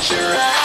close your eyes.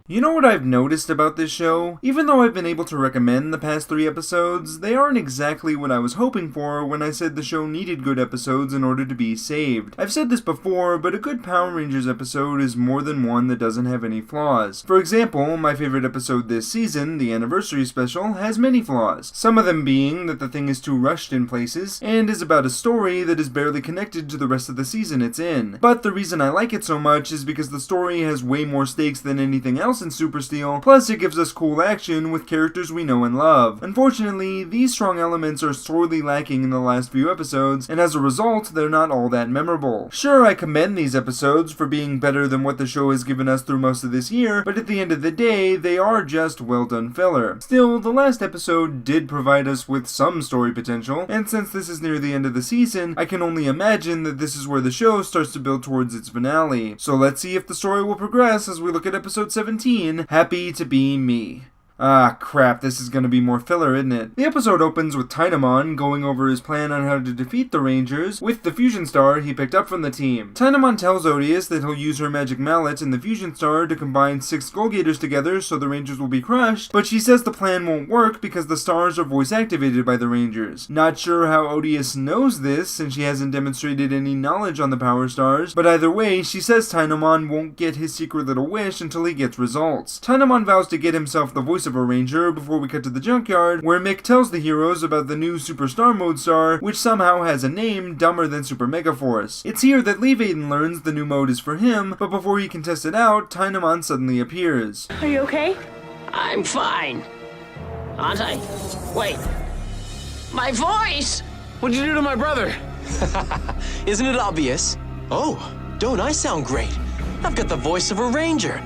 You know what I've noticed about this show? Even though I've been able to recommend the past 3 episodes, they aren't exactly what I was hoping for when I said the show needed good episodes in order to be saved. I've said this before, but a good Power Rangers episode is more than one that doesn't have any flaws. For example, my favorite episode this season, the Anniversary Special, has many flaws. Some of them being that the thing is too rushed in places, and is about a story that is barely connected to the rest of the season it's in. But the reason I like it so much is because the story has way more stakes than anything else in Super Steel, plus it gives us cool action with characters we know and love. Unfortunately, these strong elements are sorely lacking in the last few episodes, and as a result, they're not all that memorable. Sure, I commend these episodes for being better than what the show has given us through most of this year, but at the end of the day, they are just well done filler. Still, the last episode did provide us with some story potential, and since this is near the end of the season, I can only imagine that this is where the show starts to build towards its finale. So let's see if the story will progress as we look at episode 17, Happy to Be Me. Ah, crap, this is gonna be more filler, isn't it? The episode opens with Tynamon going over his plan on how to defeat the Rangers with the Fusion Star he picked up from the team. Tynamon tells Odious that he'll use her magic mallet and the Fusion Star to combine 6 Skull Gators together so the Rangers will be crushed, but she says the plan won't work because the stars are voice activated by the Rangers. Not sure how Odious knows this since she hasn't demonstrated any knowledge on the Power Stars, but either way, she says Tynamon won't get his secret little wish until he gets results. Tynamon vows to get himself the voice of a Ranger before we cut to the junkyard, where Mick tells the heroes about the new Superstar Mode star, which somehow has a name dumber than Super Mega Force. It's here that Leaf Aiden learns the new mode is for him, but before he can test it out, Tynamon suddenly appears. Are you okay? I'm fine. Aren't I? Wait. My voice! What'd you do to my brother? Isn't it obvious? Oh, don't I sound great? I've got the voice of a ranger.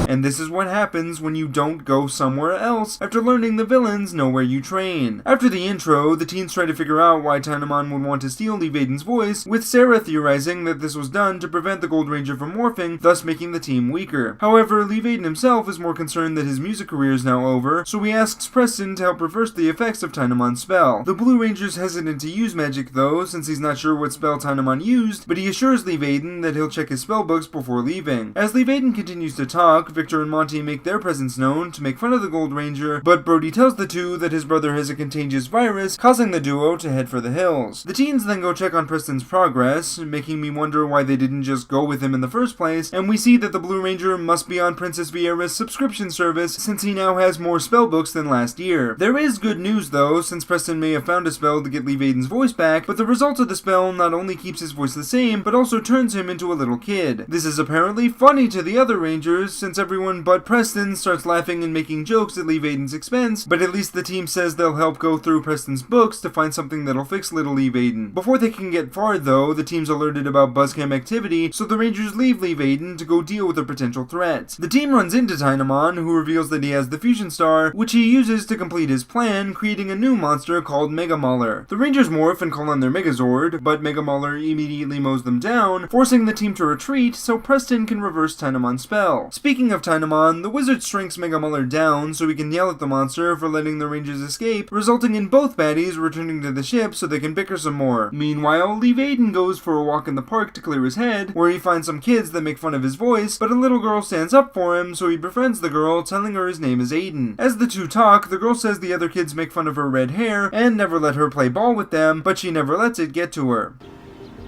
And this is what happens when you don't go somewhere else after learning the villains know where you train. After the intro, the teens try to figure out why Tynamon would want to steal Leaf Aiden's voice, with Sarah theorizing that this was done to prevent the Gold Ranger from morphing, thus making the team weaker. However, Leaf Aiden himself is more concerned that his music career is now over, so he asks Preston to help reverse the effects of Tynamon's spell. The Blue Ranger's hesitant to use magic though, since he's not sure what spell Tynamon used, but he assures Leaf Aiden that he'll check his spell books before leaving. As Leaf Aiden continues to talk, Victor and Monty make their presence known to make fun of the Gold Ranger, but Brody tells the two that his brother has a contagious virus, causing the duo to head for the hills. The teens then go check on Preston's progress, making me wonder why they didn't just go with him in the first place, and we see that the Blue Ranger must be on Princess Vieira's subscription service since he now has more spellbooks than last year. There is good news though, since Preston may have found a spell to get Leaf Aiden's voice back, but the result of the spell not only keeps his voice the same, but also turns him into a little kid. This is apparently funny to the other Rangers, since everyone but Preston starts laughing and making jokes at Leaf Aiden's expense, but at least the team says they'll help go through Preston's books to find something that'll fix little Leaf Aiden. Before they can get far though, the team's alerted about Buzzcam activity, so the Rangers leave Leaf Aiden to go deal with a potential threat. The team runs into Tynamon, who reveals that he has the Fusion Star, which he uses to complete his plan, creating a new monster called Mega Mauler. The Rangers morph and call on their Megazord, but Mega Mauler immediately mows them down, forcing the team to retreat so Preston can reverse Tynamon's spell. Speaking of Tynamon, the wizard shrinks Mega Mauler down so he can yell at the monster for letting the Rangers escape, resulting in both baddies returning to the ship so they can bicker some more. Meanwhile, Leaf Aiden goes for a walk in the park to clear his head, where he finds some kids that make fun of his voice, but a little girl stands up for him, so he befriends the girl, telling her his name is Aiden. As the two talk, the girl says the other kids make fun of her red hair and never let her play ball with them, but she never lets it get to her.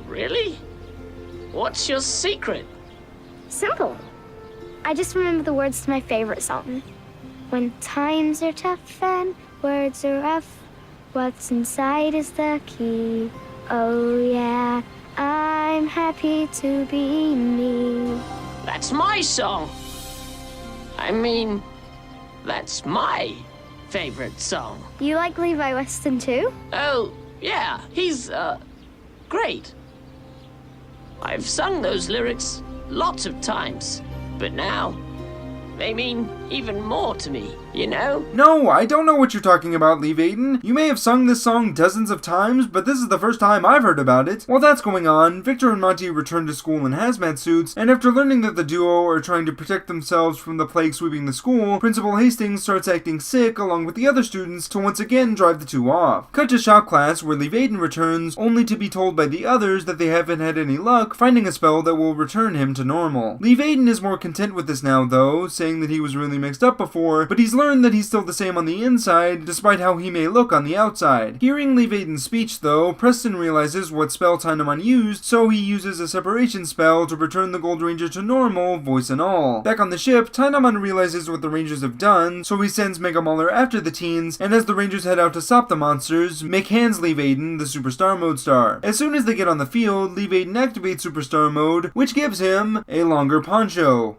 Really? What's your secret? Simple. I just remember the words to my favorite song. When times are tough and words are rough, what's inside is the key. Oh yeah, I'm happy to be me. That's my song. I mean, that's my favorite song. You like Levi Weston too? Oh, yeah, he's, great. I've sung those lyrics lots of times, but now they mean even more to me, you know? No, I don't know what you're talking about, Lee Vaden. You may have sung this song dozens of times, but this is the first time I've heard about it. While that's going on, Victor and Monty return to school in hazmat suits, and after learning that the duo are trying to protect themselves from the plague sweeping the school, Principal Hastings starts acting sick along with the other students to once again drive the two off. Cut to shop class where Lee Vaden returns, only to be told by the others that they haven't had any luck finding a spell that will return him to normal. Lee Vaden is more content with this now though, saying that he was really mixed up before, but he's learned that he's still the same on the inside, despite how he may look on the outside. Hearing Lee Vaden's speech though, Preston realizes what spell Tynamon used, so he uses a separation spell to return the Gold Ranger to normal, voice and all. Back on the ship, Tynamon realizes what the Rangers have done, so he sends Mega Mauler after the teens, and as the Rangers head out to stop the monsters, Mick hands Lee Vaden the Superstar Mode star. As soon as they get on the field, Lee Vaden activates Superstar Mode, which gives him a longer poncho.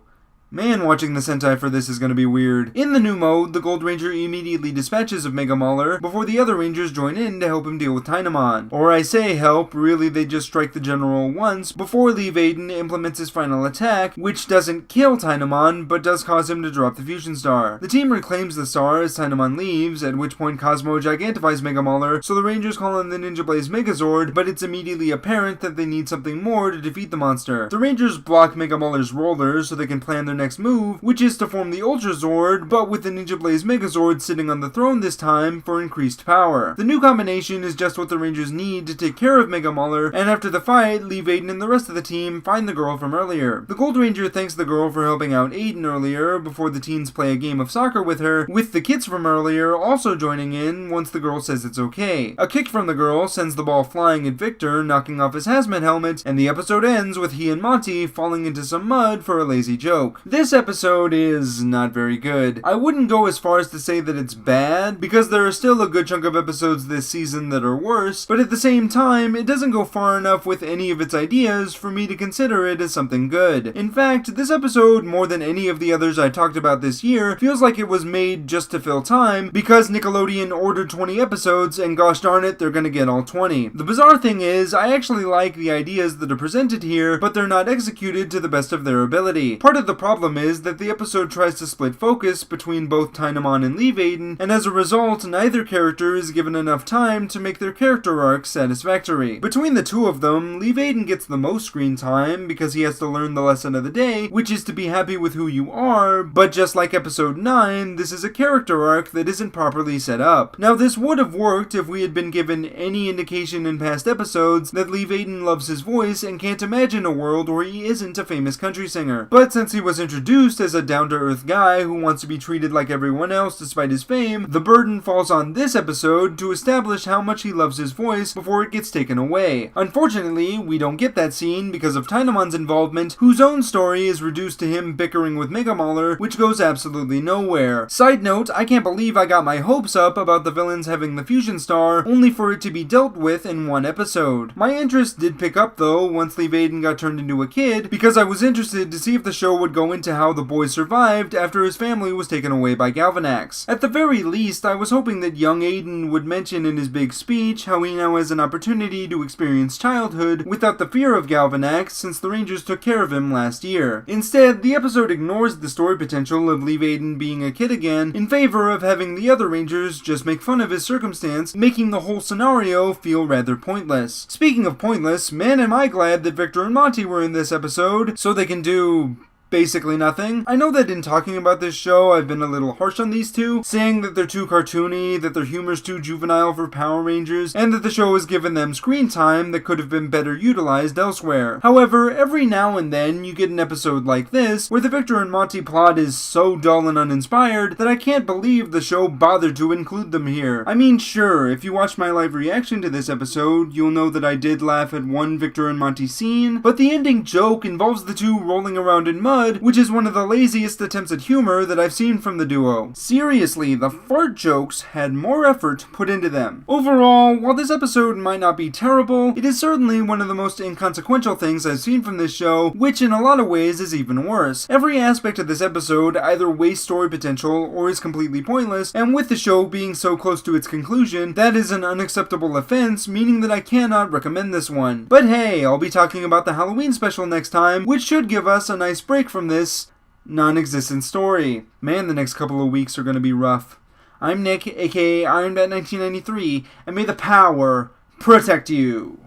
Man, watching the Sentai for this is gonna be weird. In the new mode, the Gold Ranger immediately dispatches of Mega Mauler before the other Rangers join in to help him deal with Tynamon. Or I say help, really they just strike the General once before Lee Vaden implements his final attack, which doesn't kill Tynamon, but does cause him to drop the Fusion Star. The team reclaims the star as Tynamon leaves, at which point Cosmo gigantifies Mega Mauler, so the Rangers call in the Ninja Blaze Megazord, but it's immediately apparent that they need something more to defeat the monster. The Rangers block Mega Mauler's rollers so they can plan their next move, which is to form the Ultra Zord, but with the Ninja Blaze Megazord sitting on the throne this time for increased power. The new combination is just what the Rangers need to take care of Mega Mauler, and after the fight, Lee Vaden and the rest of the team find the girl from earlier. The Gold Ranger thanks the girl for helping out Aiden earlier before the teens play a game of soccer with her, with the kids from earlier also joining in once the girl says it's okay. A kick from the girl sends the ball flying at Victor, knocking off his hazmat helmet, and the episode ends with he and Monty falling into some mud for a lazy joke. This episode is not very good. I wouldn't go as far as to say that it's bad, because there are still a good chunk of episodes this season that are worse, but at the same time, it doesn't go far enough with any of its ideas for me to consider it as something good. In fact, this episode, more than any of the others I talked about this year, feels like it was made just to fill time, because Nickelodeon ordered 20 episodes, and gosh darn it, they're gonna get all 20. The bizarre thing is, I actually like the ideas that are presented here, but they're not executed to the best of their ability. Part of the problem is that the episode tries to split focus between both Tynamon and Lee Vaden, and as a result, neither character is given enough time to make their character arcs satisfactory. Between the two of them, Lee Vaden gets the most screen time because he has to learn the lesson of the day, which is to be happy with who you are, but just like episode 9, this is a character arc that isn't properly set up. Now this would have worked if we had been given any indication in past episodes that Lee Vaden loves his voice and can't imagine a world where he isn't a famous country singer. But since he was introduced as a down-to-earth guy who wants to be treated like everyone else despite his fame, the burden falls on this episode to establish how much he loves his voice before it gets taken away. Unfortunately, we don't get that scene because of Tynamon's involvement, whose own story is reduced to him bickering with Mega Mauler, which goes absolutely nowhere. Side note, I can't believe I got my hopes up about the villains having the Fusion Star, only for it to be dealt with in one episode. My interest did pick up though once Lee Vaden got turned into a kid, because I was interested to see if the show would go into how the boy survived after his family was taken away by Galvanax. At the very least, I was hoping that young Aiden would mention in his big speech how he now has an opportunity to experience childhood without the fear of Galvanax since the Rangers took care of him last year. Instead, the episode ignores the story potential of Lee Vaden being a kid again in favor of having the other Rangers just make fun of his circumstance, making the whole scenario feel rather pointless. Speaking of pointless, man am I glad that Victor and Monty were in this episode so they can do basically nothing. I know that in talking about this show, I've been a little harsh on these two, saying that they're too cartoony, that their humor's too juvenile for Power Rangers, and that the show has given them screen time that could have been better utilized elsewhere. However, every now and then you get an episode like this, where the Victor and Monty plot is so dull and uninspired that I can't believe the show bothered to include them here. I mean, sure, if you watch my live reaction to this episode, you'll know that I did laugh at one Victor and Monty scene, but the ending joke involves the two rolling around in mud, which is one of the laziest attempts at humor that I've seen from the duo. Seriously, the fart jokes had more effort put into them. Overall, while this episode might not be terrible, it is certainly one of the most inconsequential things I've seen from this show, which in a lot of ways is even worse. Every aspect of this episode either wastes story potential or is completely pointless, and with the show being so close to its conclusion, that is an unacceptable offense, meaning that I cannot recommend this one. But hey, I'll be talking about the Halloween special next time, which should give us a nice break from this non-existent story. Man, the next couple of weeks are going to be rough. I'm Nick, aka IronBat1993, and may the power protect you.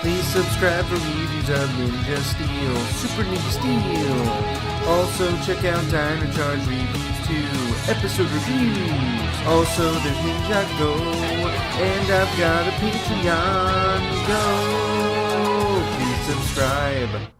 Please subscribe for reviews of Ninja Steel, Super Ninja Steel. Also check out Dino Charge Reviews 2, episode reviews. Also there's Ninjago, and I've got a Patreon. Go! Please subscribe.